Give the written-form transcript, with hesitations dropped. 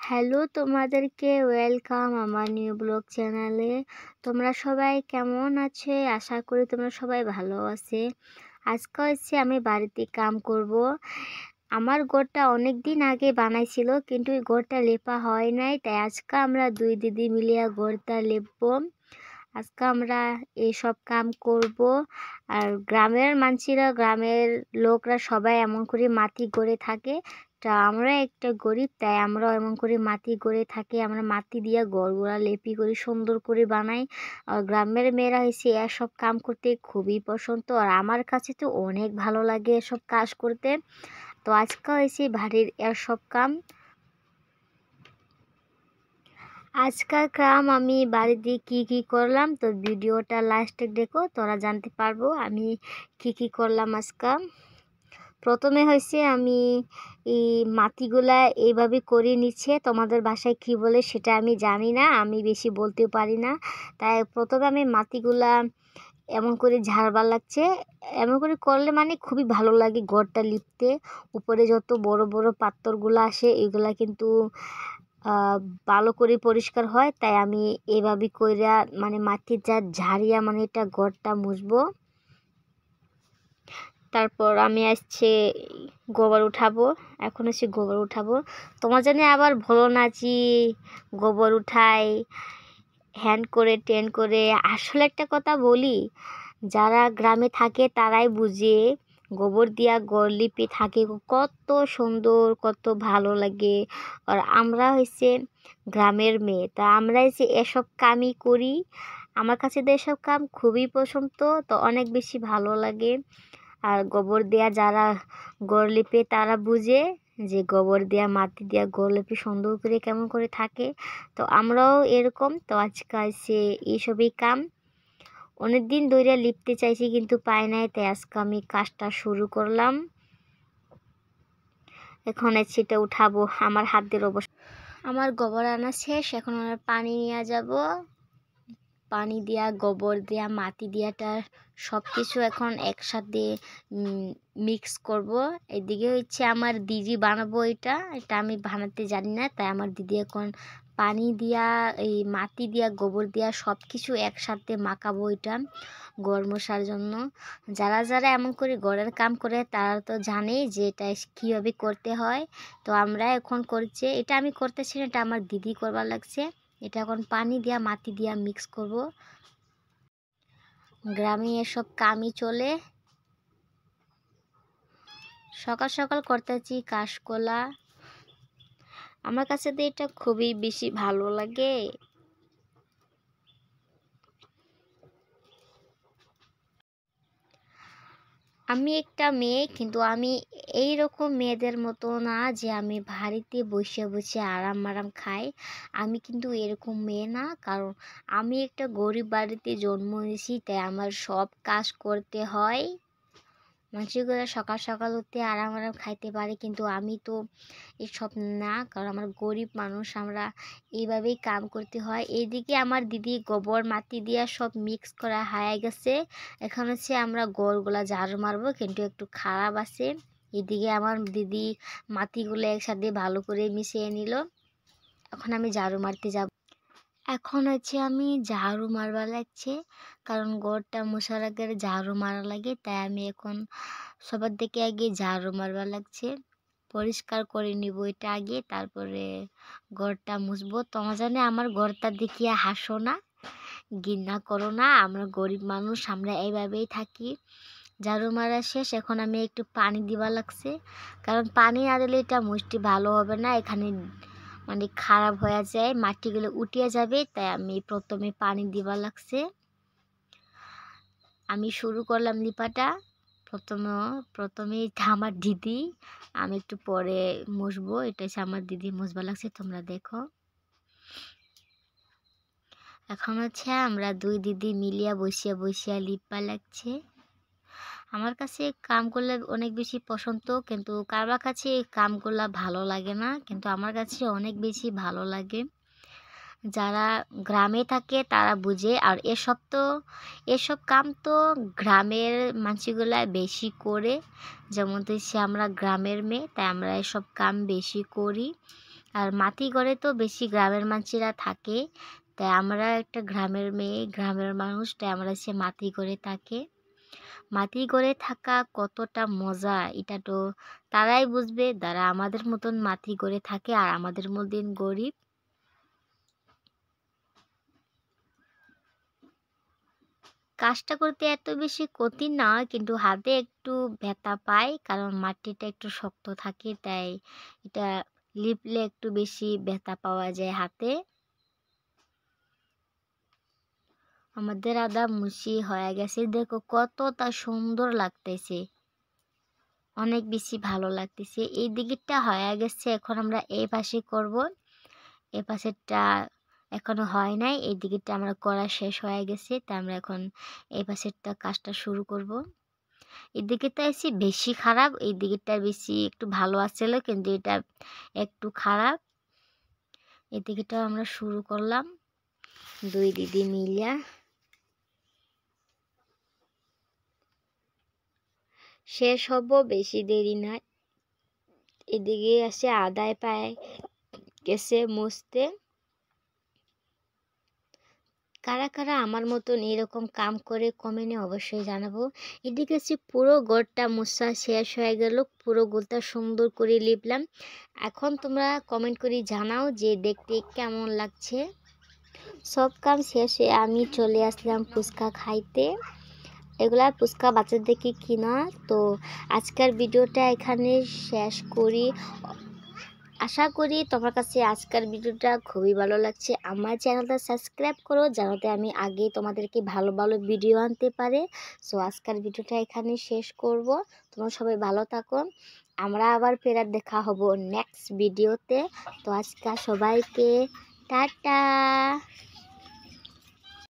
Hello, তোমাদেরকে welcome আমার new blog চ্যানেলে। তোমরা সবাই কেমন আছে? আশা করি তোমরা সবাই ভালো আছে। আজকে হচ্ছে আমি বাড়িতে কাম করব। আমার ঘরটা অনেক দিন আগে বানাইছিল, কিন্তু ওই ঘরটা লেপা হয় নাই, তাই আজকে আমরা দুই দিদি মিলিয়া ঘরটা লেপবো। আজকে আমরা এইসব কাম করব। আর গ্রামের মানুষেরা, গ্রামের লোকরা সবাই এমন করে মাটি গড়ে থাকে। তা আমরা একটা গরিব, তাই আমরা এমন করে মাটি গড়ে থাকি। আমরা মাটি দিয়ে ঘরগুলা লেপি করে সুন্দর করে বানাই। আর গ্রামের মেয়েরা হয়েছে এসব কাম করতে খুবই পছন্দ, আর আমার কাছে তো অনেক ভালো লাগে এসব কাজ করতে। তো আজকে হয়েছে বাড়ির এসব কাম। আজকাল কাম আমি বাড়িতে কি করলাম, তো ভিডিওটা লাস্টে দেখো, তোরা জানতে পারবো আমি কি করলাম আজকে। প্রথমে হয়েছে আমি এই মাটিগুলা এইভাবে করে নিচ্ছে। তোমাদের বাসায় কি বলে সেটা আমি জানি না, আমি বেশি বলতেও পারি না। তাই প্রথমে আমি মাটিগুলা এমন করে ঝাড়বার লাগছে। এমন করে করলে মানে খুবই ভালো লাগে ঘরটা লিপতে। উপরে যত বড় বড় পাথরগুলো আসে এগুলা কিন্তু ভালো করে পরিষ্কার হয়। তাই আমি এইভাবে কইরা মানে মাটির যা ঝাড়িয়া মানে এটা ঘরটা মুছবো। তারপর আমি আসছে গোবর উঠাবো। এখন হচ্ছে গোবর উঠাবো। তোমার জানি আবার ভালো নাচি গোবর উঠাই হ্যান্ড করে টেন করে। আসলে একটা কথা বলি, যারা গ্রামে থাকে তারাই বুঝে গোবর দিয়া ঘর লিপে থাকে কত সুন্দর, কত ভালো লাগে। আর আমরা হয়েছে গ্রামের মেয়ে, তা আমরা হচ্ছে এসব কামই করি। আমার কাছে তো এসব কাম খুবই পছন্দ, তো অনেক বেশি ভালো লাগে। আর গোবর দেয়া যারা ঘর লিপে তারা বুঝে যে গোবর দেয়া মাটি দেয়া ঘর লিপে সুন্দর করে কেমন করে থাকে। তো আমরাও এরকম। তো আজকে আছে এইসবই কাম। অনেক দিন ধরে লিপতে চাইছি কিন্তু পাই নাই, তাই আজকে আমি কাজটা শুরু করলাম। এখন সেটা উঠাবো। আমার হাত দিয়ে অবশ্য আমার গোবর আনা শেষ। এখন আমরা পানি নিয়ে যাব। পানি দিয়া গোবর দিয়া মাটি দিয়াটা সব কিছু এখন একসাথে মিক্স করব। এদিকে হচ্ছে আমার দিদি বানাবো, এটা আমি বানাতে জানি না, তাই আমার দিদি এখন পানি দিয়া এই মাটি দিয়া গোবর দিয়া সব কিছু একসাথে মাখাবো এটা ঘর মোছার জন্য। যারা যারা এমন করে ঘরের কাম করে তারা তো জানেই যে এটা কীভাবে করতে হয়। তো আমরা এখন করছে, এটা আমি করতেছি না, এটা আমার দিদি করবার লাগছে। এটা এখন পানি দিয়া মাটি দিয়া মিক্স করব। গ্রামে এসব কামই চলে। সকাল সকাল করতেছি কাশকলা। আমার কাছে তো এটা খুবই বেশি ভালো লাগে। আমি একটা মেয়ে, কিন্তু আমি এই রকম মেয়েদের মতো না যে আমি বাড়িতে বসে বসে আরাম খাই। আমি কিন্তু এরকম মেয়ে না, কারণ আমি একটা গরিব বাড়িতে জন্ম নিয়েছি, তাই আমার সব কাজ করতে হয়। মানুষগুলো সকাল সকাল উঠতে আরাম খাইতে পারে, কিন্তু আমি তো এসব না, কারণ আমার গরিব মানুষ, আমরা এইভাবেই কাম করতে হয়। এইদিকে আমার দিদি গোবর মাটি দিয়া সব মিক্স করা হয়ে গেছে। এখন হচ্ছে আমরা গোড়গুলা ঝাড়ু মারবো, কিন্তু একটু খারাপ আছে। এদিকে আমার দিদি মাটিগুলো একসাথে ভালো করে মিশিয়ে নিল। এখন আমি ঝাড়ু মারতে যাব। এখন হচ্ছে আমি ঝাড়ু মারবা লাগছে, কারণ ঘরটা মোছার আগে ঝাড়ু মারা লাগে, তাই আমি এখন সবার দিকে আগে ঝাড়ু মারবা লাগছে। পরিষ্কার করে নিব এটা আগে, তারপরে ঘরটা মুছবো। তোমার জানে আমার ঘরটা দেখিয়ে হাসো না, ঘৃণা করো না। আমরা গরিব মানুষ, আমরা এইভাবেই থাকি। ঝাড়ু মারা শেষ। এখন আমি একটু পানি দিবা লাগছে, কারণ পানি না দিলে এটা মুছতে ভালো হবে না, এখানে মানে খারাপ হয়ে যায়, মাটিগুলো উঠিয়ে যাবে। তাই আমি প্রথমে পানি দিবা লাগছে। আমি শুরু করলাম লিপাটা। প্রথমে এটা আমার দিদি, আমি একটু পরে মুছবো। এটা হচ্ছে আমার দিদি মুছবা লাগছে, তোমরা দেখো। এখন হচ্ছে আমরা দুই দিদি মিলিয়া বসিয়া লিপা লাগছে। আমার কাছে কাম করলে অনেক বেশি পছন্দ, কিন্তু কারবার কাছে এই কামগুলা ভালো লাগে না, কিন্তু আমার কাছে অনেক বেশি ভালো লাগে। যারা গ্রামে থাকে তারা বুঝে। আর এসব কাম তো গ্রামের মানুষগুলা বেশি করে। যেমন হচ্ছে আমরা গ্রামের মেয়ে, তাই আমরা এসব কাম বেশি করি। আর মাটি ঘরে তো বেশি গ্রামের মানুষেরা থাকে, তাই আমরা একটা গ্রামের মেয়ে, গ্রামের মানুষ, তাই আমরা সে মাটি ঘরে থাকে। মাটি ঘরে থাকা কতটা মজা এটা তো তারাই বুঝবে যারা আমাদের মতন মাটি ঘরে থাকে আর আমাদের মতন গরিব। কাজটা করতে এত বেশি কঠিন না, কিন্তু হাতে একটু ব্যথা পাই কারণ মাটিটা একটু শক্ত থাকে, তাই এটা লিপলে একটু বেশি ব্যথা পাওয়া যায় হাতে। আমাদের আদা মুচি হয়ে গেছে, দেখো কতটা সুন্দর লাগতেছে, অনেক বেশি ভালো লাগতেছে। এই দিকটা হয়ে গেছে, এখন আমরা এই পাশে করব। এই পাশেরটা এখনো হয় নাই, এই দিকটা আমরা করা শেষ হয়ে গেছে, তাই আমরা এখন এই পাশেরটা কাজটা শুরু করব। এই দিকেরটা এসে বেশি খারাপ, এই দিকেরটা বেশি একটু ভালো আছিল, কিন্তু এটা একটু খারাপ। এই দিকেটাও আমরা শুরু করলাম দুই দিদি মিলিয়া। শেষ হব, বেশি দেরি না। এদিকে আসে আদায় পায় গেছে মুছতে। কারা কারা আমার মতন এরকম কাম করে কমেন্টে অবশ্যই জানাবো। এদিকে হচ্ছে পুরো ঘরটা মোছা শেষ হয়ে গেল, পুরো ঘরটা সুন্দর করে লিপলাম। এখন তোমরা কমেন্ট করে জানাও যে দেখতে কেমন লাগছে। সব কাম শেষে আমি চলে আসলাম ফুচকা খাইতে। এগুলা ফুচকা বাচ্চাদেরকে কিনা। তো আজকের ভিডিওটা এখানে শেষ করি। আশা করি তোমার কাছে আজকের ভিডিওটা খুবই ভালো লাগছে। আমার চ্যানেলটা সাবস্ক্রাইব করো, যাতে আমি আগে তোমাদেরকে ভালো ভালো ভিডিও আনতে পারে। সো আজকের ভিডিওটা এখানে শেষ করব। তোমরা সবাই ভালো থাকো, আমরা আবার ফেরার দেখা হব নেক্সট ভিডিওতে। তো আজকে সবাইকে টাটা।